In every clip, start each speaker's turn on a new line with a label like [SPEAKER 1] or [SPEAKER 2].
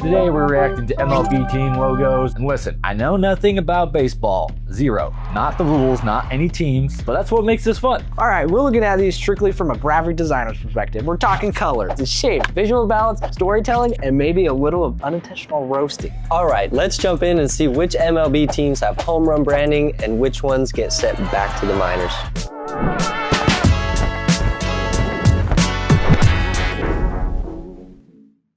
[SPEAKER 1] Today we're reacting to MLB team logos. And listen, I know nothing about baseball. Zero. Not the rules, not any teams, but that's what makes this fun.
[SPEAKER 2] All right, we're looking at these strictly from a graphic designer's perspective. We're talking colors, the shape, visual balance, storytelling, and maybe a little of unintentional roasting.
[SPEAKER 3] All right, let's jump in and see which MLB teams have home run branding and which ones get sent back to the minors.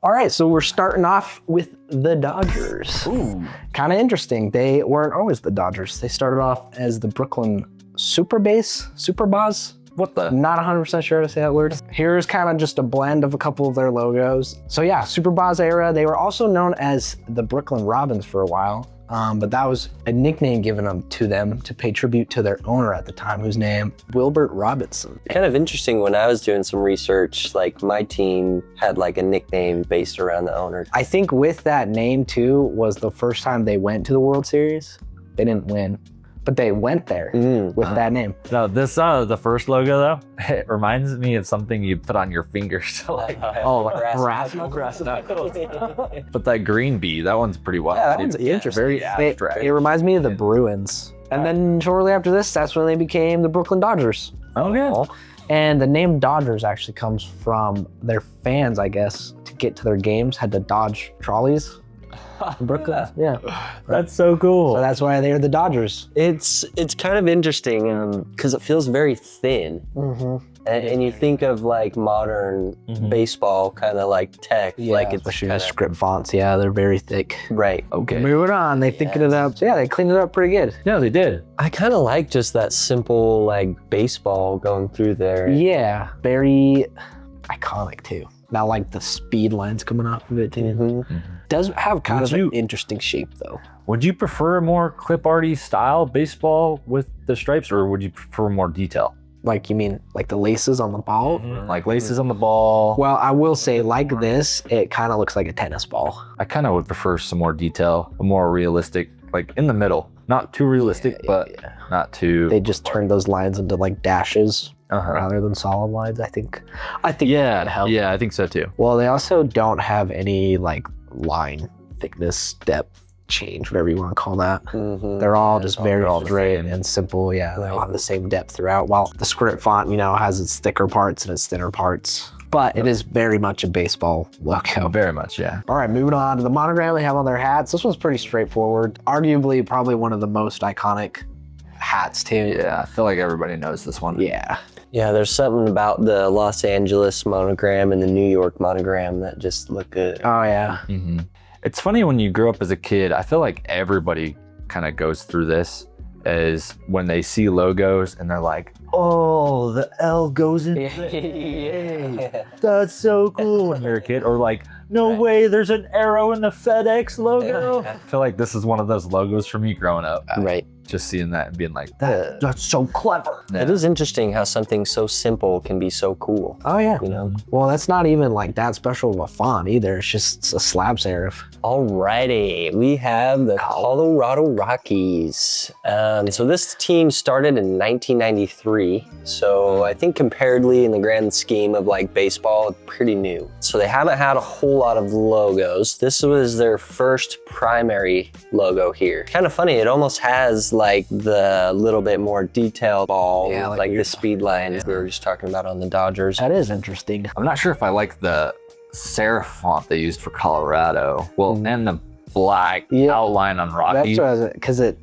[SPEAKER 2] All right, so we're starting off with the Dodgers. Ooh. Kind of interesting. They weren't always the Dodgers. They started off as the Brooklyn Superbas.
[SPEAKER 1] What the?
[SPEAKER 2] Not 100% sure how to say that word. Here's kind of just a blend of a couple of their logos. So yeah, Superbas era. They were also known as the Brooklyn Robins for a while. But that was a nickname given to them to pay tribute to their owner at the time, whose name Wilbert Robinson.
[SPEAKER 3] Kind of interesting, when I was doing some research, like my team had like a nickname based around the owner.
[SPEAKER 2] I think with that name too was the first time they went to the World Series. They didn't win, but they went there with that name.
[SPEAKER 1] No, this the first logo though, it reminds me of something you put on your fingers. Like
[SPEAKER 2] brass
[SPEAKER 1] knuckles. But that green bee, that one's pretty wild.
[SPEAKER 2] Yeah, that one's interesting.
[SPEAKER 1] Very abstract.
[SPEAKER 2] It reminds me of the Bruins. And then shortly after this, that's when they became the Brooklyn Dodgers.
[SPEAKER 1] Okay.
[SPEAKER 2] And the name Dodgers actually comes from their fans, I guess, to get to their games, had to dodge trolleys. Brooklyn, yeah.
[SPEAKER 1] That's so cool.
[SPEAKER 2] So that's why they're the Dodgers.
[SPEAKER 3] It's kind of interesting because it feels very thin. And you think of like modern baseball kind of like tech, like it's
[SPEAKER 2] especially the script fonts. Yeah, they're very thick.
[SPEAKER 3] Right.
[SPEAKER 1] Okay.
[SPEAKER 2] Moving on, they thinking it up. So yeah, they cleaned it up pretty good.
[SPEAKER 1] Yeah, they did.
[SPEAKER 3] I kind of like just that simple like baseball going through there.
[SPEAKER 2] Yeah, very iconic too. Now like the speed lines coming off of it too. Does have kind of an interesting shape though.
[SPEAKER 1] Would you prefer a more clip arty style baseball with the stripes, or would you prefer more detail?
[SPEAKER 2] Like, you mean like the laces on the ball?
[SPEAKER 1] Like laces on the ball.
[SPEAKER 2] Well, I will say like this, it kind of looks like a tennis ball.
[SPEAKER 1] I kind of would prefer some more detail, a more realistic, like in the middle. Not too realistic, but not too.
[SPEAKER 2] They just turned those lines into like dashes rather than solid lines, I think.
[SPEAKER 1] Yeah,
[SPEAKER 2] that'd help.
[SPEAKER 1] Yeah, I think so too.
[SPEAKER 2] Well, they also don't have any like line thickness, depth change, whatever you want to call that. They're all just very straight and simple. Yeah, they all have the same depth throughout. While the script font, you know, has its thicker parts and its thinner parts. But it is very much a baseball logo.
[SPEAKER 1] Very much, yeah.
[SPEAKER 2] All right, moving on to the monogram they have on their hats. This one's pretty straightforward. Arguably, probably one of the most iconic hats too.
[SPEAKER 1] Yeah, I feel like everybody knows this one.
[SPEAKER 2] Yeah.
[SPEAKER 3] Yeah, there's something about the Los Angeles monogram and the New York monogram that just look good.
[SPEAKER 2] Oh yeah.
[SPEAKER 1] It's funny when you grow up as a kid, I feel like everybody kind of goes through this, is when they see logos and they're like, oh, the L goes in. That's so cool when you're a kid. Or like, no way, there's an arrow in the FedEx logo. I feel like this is one of those logos for me growing up.
[SPEAKER 3] Right.
[SPEAKER 1] Just seeing that and being like, that's so clever.
[SPEAKER 3] It is interesting how something so simple can be so cool.
[SPEAKER 2] Oh yeah.
[SPEAKER 3] You know?
[SPEAKER 2] Well, that's not even like that special of a font either. It's just a slab serif.
[SPEAKER 3] Alrighty, we have the Colorado Rockies. So this team started in 1993. So I think comparatively in the grand scheme of like baseball, pretty new. So they haven't had a whole lot of logos. This was their first primary logo here. Kind of funny, it almost has like the little bit more detailed ball, like the speed lines we were just talking about on the Dodgers.
[SPEAKER 2] That is interesting.
[SPEAKER 1] I'm not sure if I like the serif font they used for Colorado. Well, and the black outline on Rockies.
[SPEAKER 2] That's what because it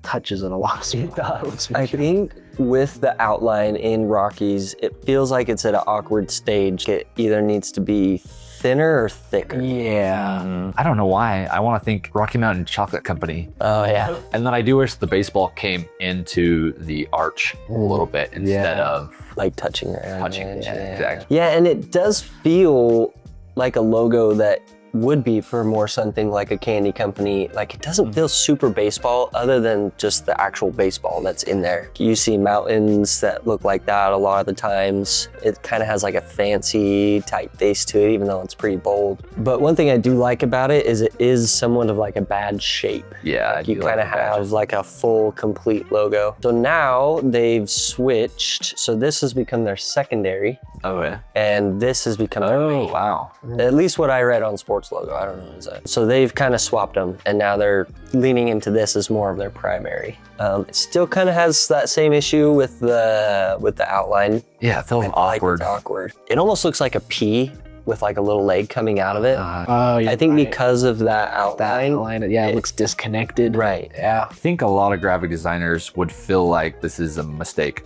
[SPEAKER 2] touches in a lot of spots.
[SPEAKER 3] I think with the outline in Rockies, it feels like it's at an awkward stage. It either needs to be thinner or thicker.
[SPEAKER 2] Yeah.
[SPEAKER 1] I don't know why. I want to think Rocky Mountain Chocolate Company.
[SPEAKER 3] Oh yeah.
[SPEAKER 1] And then I do wish the baseball came into the arch a little bit instead of
[SPEAKER 3] like touching it.
[SPEAKER 1] Exactly.
[SPEAKER 3] Yeah, and it does feel like a logo that would be for more something like a candy company. Like it doesn't feel super baseball other than just the actual baseball that's in there. You see mountains that look like that a lot of the times. It kind of has like a fancy typeface to it, even though it's pretty bold. But one thing I do like about it is somewhat of like a bad shape.
[SPEAKER 1] Yeah,
[SPEAKER 3] like you kind of have like a full complete logo. So now they've switched. So this has become their secondary.
[SPEAKER 1] Oh yeah.
[SPEAKER 3] And this has become their main.
[SPEAKER 1] Wow.
[SPEAKER 3] At least what I read on Sports sports logo. I don't know what is that. So they've kind of swapped them, and now they're leaning into this as more of their primary. It still kind of has that same issue with the outline.
[SPEAKER 1] Yeah, it feels awkward.
[SPEAKER 3] It's awkward. It almost looks like a P with like a little leg coming out of it.
[SPEAKER 2] Yeah,
[SPEAKER 3] I think because of that outline.
[SPEAKER 2] it looks disconnected.
[SPEAKER 3] Right.
[SPEAKER 2] Yeah.
[SPEAKER 1] I think a lot of graphic designers would feel like this is a mistake.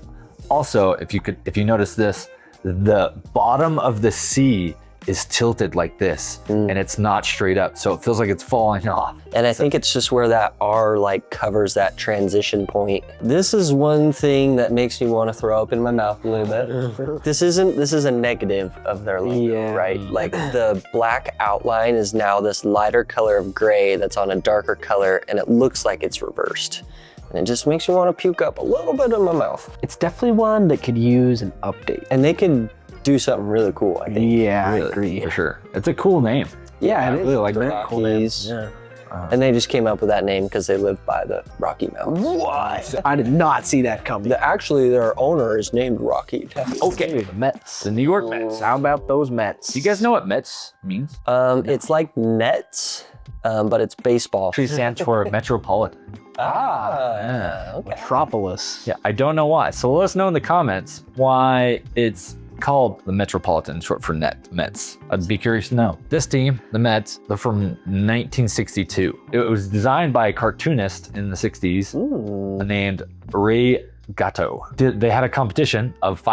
[SPEAKER 1] Also, if you notice this, the bottom of the C is tilted like this, and it's not straight up, so it feels like it's falling off.
[SPEAKER 3] And I think it's just where that R like covers that transition point. This is one thing that makes me want to throw up in my mouth a little bit. This is a negative of their logo, right? Like the black outline is now this lighter color of gray that's on a darker color, and it looks like it's reversed. And it just makes me want to puke up a little bit in my mouth.
[SPEAKER 2] It's definitely one that could use an update.
[SPEAKER 3] And they can do something really cool, I think.
[SPEAKER 2] Yeah,
[SPEAKER 1] Really,
[SPEAKER 2] I agree.
[SPEAKER 1] for sure. It's a cool name.
[SPEAKER 2] Yeah,
[SPEAKER 1] I really like that.
[SPEAKER 3] Rockies.
[SPEAKER 2] Yeah.
[SPEAKER 3] And they just came up with that name because they live by the Rocky Mountains.
[SPEAKER 2] What? I did not see that coming.
[SPEAKER 3] Actually, their owner is named Rocky.
[SPEAKER 2] Okay, the Mets.
[SPEAKER 1] The New York Mets.
[SPEAKER 2] How about those Mets?
[SPEAKER 1] Do you guys know what Mets means?
[SPEAKER 3] It's like Nets, but it's baseball.
[SPEAKER 1] Actually stands for Metropolitan.
[SPEAKER 3] Ah, okay.
[SPEAKER 2] Metropolis.
[SPEAKER 1] Yeah, I don't know why. So let us know in the comments why it's called the Metropolitan, short for Mets. I'd be curious to know. This team, the Mets, they're from 1962. It was designed by a cartoonist in the 60s named Ray Gatto. They had a competition of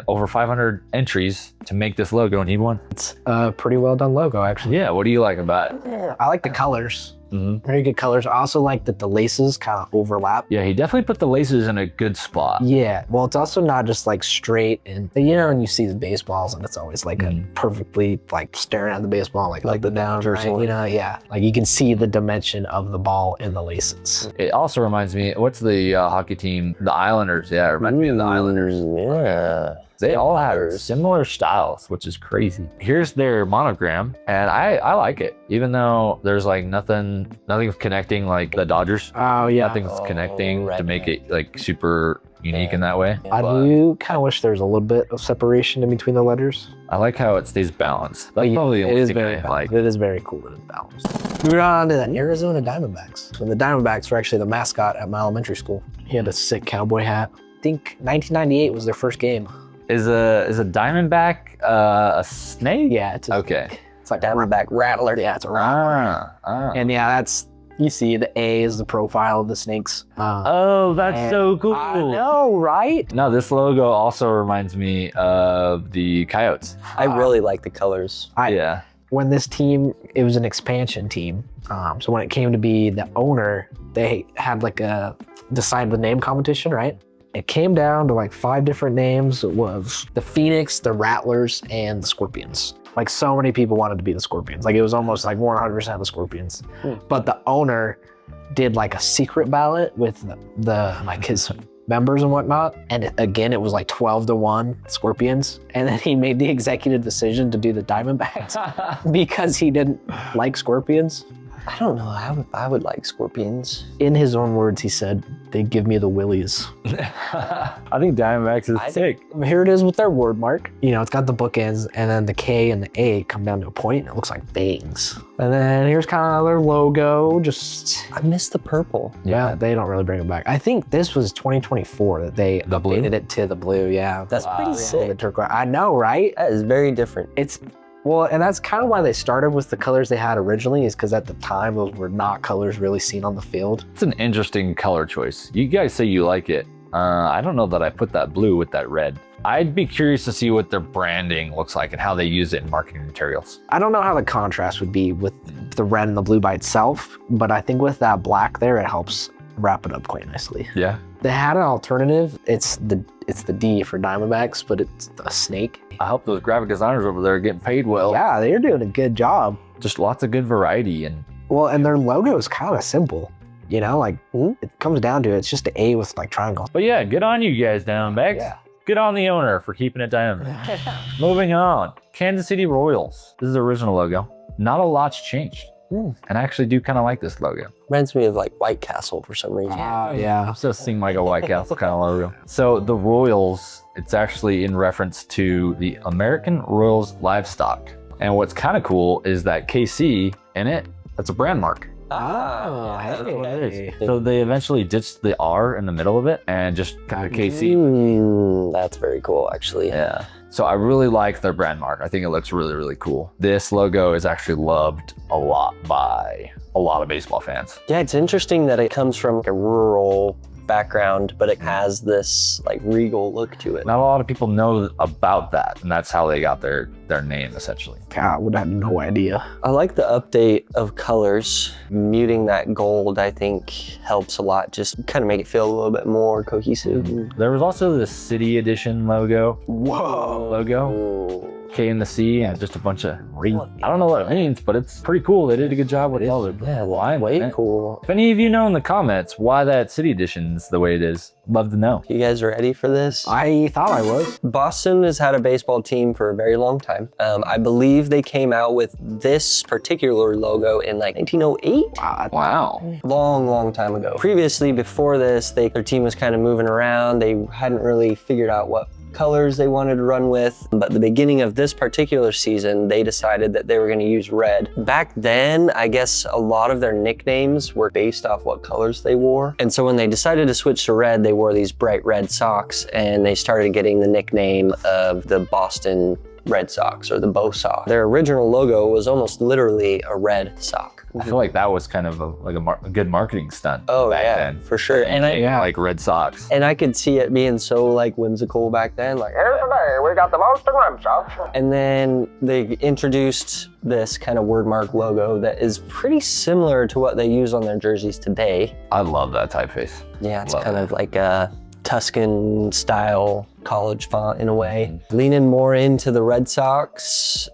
[SPEAKER 1] over 500 entries to make this logo, and he won.
[SPEAKER 2] It's a pretty well done logo, actually.
[SPEAKER 1] Yeah, what do you like about it?
[SPEAKER 2] I like the colors. Very good colors. I also like that the laces kind of overlap.
[SPEAKER 1] Yeah, he definitely put the laces in a good spot.
[SPEAKER 2] Yeah, well, it's also not just like straight and, you know, when you see the baseballs and it's always like a perfectly like staring at the baseball, like the down, right? You know, yeah. Like you can see the dimension of the ball in the laces.
[SPEAKER 1] It also reminds me, what's the hockey team? The Islanders. Yeah, it reminds me of the Islanders.
[SPEAKER 3] Yeah.
[SPEAKER 1] They all have similar styles, which is crazy. Here's their monogram, and I like it, even though there's like nothing's connecting like the Dodgers.
[SPEAKER 2] Oh yeah.
[SPEAKER 1] Nothing's connecting to make it like super unique in that way.
[SPEAKER 2] I do kind of wish there was a little bit of separation in between the letters.
[SPEAKER 1] I like how it stays balanced. That's probably the only thing I like.
[SPEAKER 2] It is very cool that it's balanced. Moving on to the Arizona Diamondbacks. So the Diamondbacks were actually the mascot at my elementary school. He had a sick cowboy hat. I think 1998 was their first game.
[SPEAKER 1] Is a Diamondback a snake?
[SPEAKER 2] Yeah, it's
[SPEAKER 1] Okay.
[SPEAKER 2] It's like Diamondback rattler. Yeah, it's a rattler. And yeah, you see the A is the profile of the snakes.
[SPEAKER 1] Oh, that's so cool.
[SPEAKER 2] I know, right?
[SPEAKER 1] No, this logo also reminds me of the Coyotes.
[SPEAKER 3] I really like the colors.
[SPEAKER 1] Yeah.
[SPEAKER 2] When this team, it was an expansion team. So when it came to be the owner, they had like a decide the name competition, right? It came down to like 5 different names. It was the Phoenix, the Rattlers, and the Scorpions. Like so many people wanted to be the Scorpions. Like it was almost like 100% the Scorpions. But the owner did like a secret ballot with the like his members and whatnot. And again, it was like 12-1 Scorpions. And then he made the executive decision to do the Diamondbacks because he didn't like Scorpions.
[SPEAKER 3] I don't know. I would like Scorpions.
[SPEAKER 2] In his own words, he said, "They give me the willies."
[SPEAKER 1] I think Diamondbacks is sick.
[SPEAKER 2] Here it is with their word mark. You know, it's got the bookends, and then the K and the A come down to a point, and it looks like fangs. And then here's kind of their logo.
[SPEAKER 3] I miss the purple.
[SPEAKER 2] Yeah, they don't really bring it back. I think this was 2024 that they updated it to the blue. Yeah,
[SPEAKER 3] That's pretty sick.
[SPEAKER 2] The turquoise. I know, right?
[SPEAKER 3] That is very different.
[SPEAKER 2] Well, and that's kind of why they started with the colors they had originally, is because at the time those were not colors really seen on the field.
[SPEAKER 1] It's an interesting color choice. You guys say you like it. I don't know that I put that blue with that red. I'd be curious to see what their branding looks like and how they use it in marketing materials.
[SPEAKER 2] I don't know how the contrast would be with the red and the blue by itself, but I think with that black there, it helps wrap it up quite nicely.
[SPEAKER 1] Yeah.
[SPEAKER 2] They had an alternative. It's the D for Diamondbacks, but it's a snake.
[SPEAKER 1] I hope those graphic designers over there are getting paid well.
[SPEAKER 2] Yeah, they're doing a good job.
[SPEAKER 1] Just lots of good variety. And
[SPEAKER 2] their logo is kind of simple. You know, like it comes down to it. It's just an A with like triangles.
[SPEAKER 1] But yeah, good on you guys, Diamondbacks.
[SPEAKER 2] Yeah.
[SPEAKER 1] Good on the owner for keeping it Diamondbacks. Moving on, Kansas City Royals. This is the original logo. Not a lot's changed. And I actually do kind of like this logo.
[SPEAKER 3] Reminds me of like White Castle for some reason.
[SPEAKER 2] Yeah.
[SPEAKER 1] So it seemed like a White Castle kind of logo. So the Royals, it's actually in reference to the American Royals livestock. And what's kind of cool is that KC in it, that's a brand mark.
[SPEAKER 2] Oh, hey.
[SPEAKER 1] So they eventually ditched the R in the middle of it and just got a KC.
[SPEAKER 3] That's very cool, actually.
[SPEAKER 1] Yeah. So I really like their brand mark. I think it looks really, really cool. This logo is actually loved a lot by a lot of baseball fans.
[SPEAKER 3] Yeah, it's interesting that it comes from a rural background, but it has this like regal look to it.
[SPEAKER 1] Not a lot of people know about that, and that's how they got their name, essentially.
[SPEAKER 2] I would have no idea.
[SPEAKER 3] I like the update of colors. Muting that gold, I think, helps a lot. Just kind of make it feel a little bit more cohesive.
[SPEAKER 1] There was also the City Edition logo.
[SPEAKER 2] Whoa.
[SPEAKER 1] Logo.
[SPEAKER 3] Ooh.
[SPEAKER 1] K in the C and just a bunch of I don't know what it means, but it's pretty cool. They did a good job with color.
[SPEAKER 3] Yeah,
[SPEAKER 1] why?
[SPEAKER 3] way cool.
[SPEAKER 1] If any of you know in the comments why that City Edition's the way it is, love to know.
[SPEAKER 3] You guys ready for this?
[SPEAKER 2] I thought I was.
[SPEAKER 3] Boston has had a baseball team for a very long time. I believe they came out with this particular logo in like 1908.
[SPEAKER 1] Wow.
[SPEAKER 3] Long time ago. Previously, before this, their team was kind of moving around. They hadn't really figured out what colors they wanted to run with. But the beginning of this particular season, they decided that they were going to use red. Back then, I guess a lot of their nicknames were based off what colors they wore. And so when they decided to switch to red, they wore these bright red socks, and they started getting the nickname of the Boston Red Sox, or the Bo sock. Their original logo was almost literally a red sock.
[SPEAKER 1] I feel like that was kind of a good marketing stunt.
[SPEAKER 3] Oh
[SPEAKER 1] back
[SPEAKER 3] yeah,
[SPEAKER 1] then.
[SPEAKER 3] for sure. And I
[SPEAKER 1] like Red Sox.
[SPEAKER 3] And I could see it being so like whimsical back then. Like, here today, we got the Boston Red Sox. And then they introduced this kind of wordmark logo that is pretty similar to what they use on their jerseys today.
[SPEAKER 1] I love that typeface.
[SPEAKER 3] Yeah, it's kind of like a Tuscan style college font in a way. Leaning more into the Red Sox.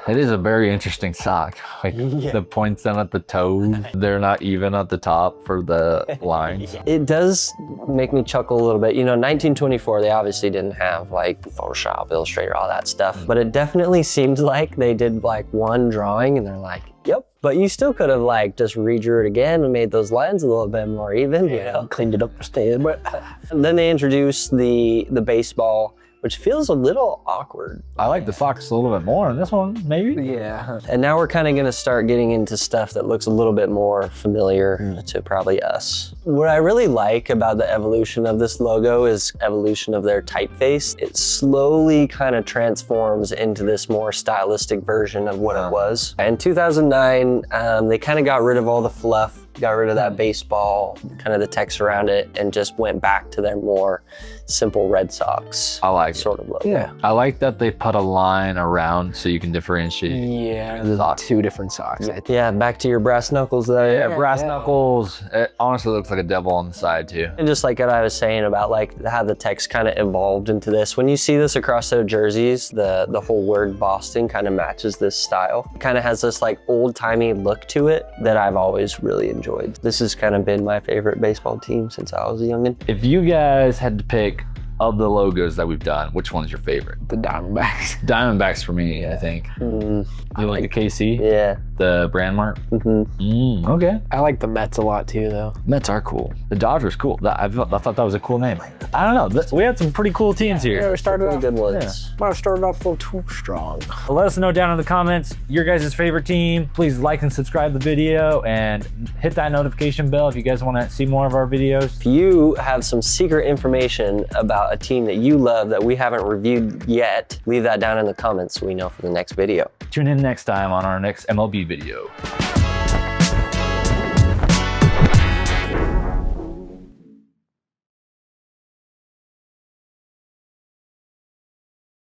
[SPEAKER 1] It is a very interesting sock. Like the points down at the toe, they're not even at the top for the lines.
[SPEAKER 3] It does make me chuckle a little bit. You know, 1924, they obviously didn't have like Photoshop, Illustrator, all that stuff. But it definitely seemed like they did like one drawing and they're like, yep. But you still could have like just redrew it again and made those lines a little bit more even, you know?
[SPEAKER 2] Cleaned it up instead. But
[SPEAKER 3] And then they introduced the baseball, which feels a little awkward.
[SPEAKER 1] I like the socks a little bit more in this one, maybe.
[SPEAKER 2] yeah.
[SPEAKER 3] And now we're kind of gonna start getting into stuff that looks a little bit more familiar to probably us. What I really like about the evolution of this logo is evolution of their typeface. It slowly kind of transforms into this more stylistic version of what it was. In 2009, they kind of got rid of all the fluff, got rid of that baseball, kind of the text around it, and just went back to their more simple Red Sox
[SPEAKER 1] I like
[SPEAKER 3] sort of logo.
[SPEAKER 2] Yeah.
[SPEAKER 1] I like that they put a line around so you can differentiate.
[SPEAKER 2] Yeah, there's two different socks.
[SPEAKER 3] Yeah, back to your brass knuckles there.
[SPEAKER 1] Yeah, brass knuckles. It honestly looks like a devil on the side too.
[SPEAKER 3] And just like what I was saying about like how the text kind of evolved into this. When you see this across their jerseys, the whole word Boston kind of matches this style. It kind of has this like old-timey look to it that I've always really enjoyed. This has kind of been my favorite baseball team since I was a youngin'.
[SPEAKER 1] If you guys had to pick of the logos that we've done, which one's your favorite?
[SPEAKER 2] The Diamondbacks.
[SPEAKER 1] Diamondbacks for me, I think. You like the KC?
[SPEAKER 3] Yeah.
[SPEAKER 1] The brand mark? Okay.
[SPEAKER 2] I like the Mets a lot too, though.
[SPEAKER 1] Mets are cool. The Dodgers, cool. I thought that was a cool name. I don't know. We had some pretty cool teams here.
[SPEAKER 2] Yeah, we started off
[SPEAKER 3] Good ones.
[SPEAKER 2] Might have started off a little too strong.
[SPEAKER 1] Let us know down in the comments your guys' favorite team. Please like and subscribe the video and hit that notification bell if you guys want to see more of our videos.
[SPEAKER 3] If you have some secret information about a team that you love that we haven't reviewed yet, leave that down in the comments so we know for the next video.
[SPEAKER 1] Tune in next time on our next MLB video.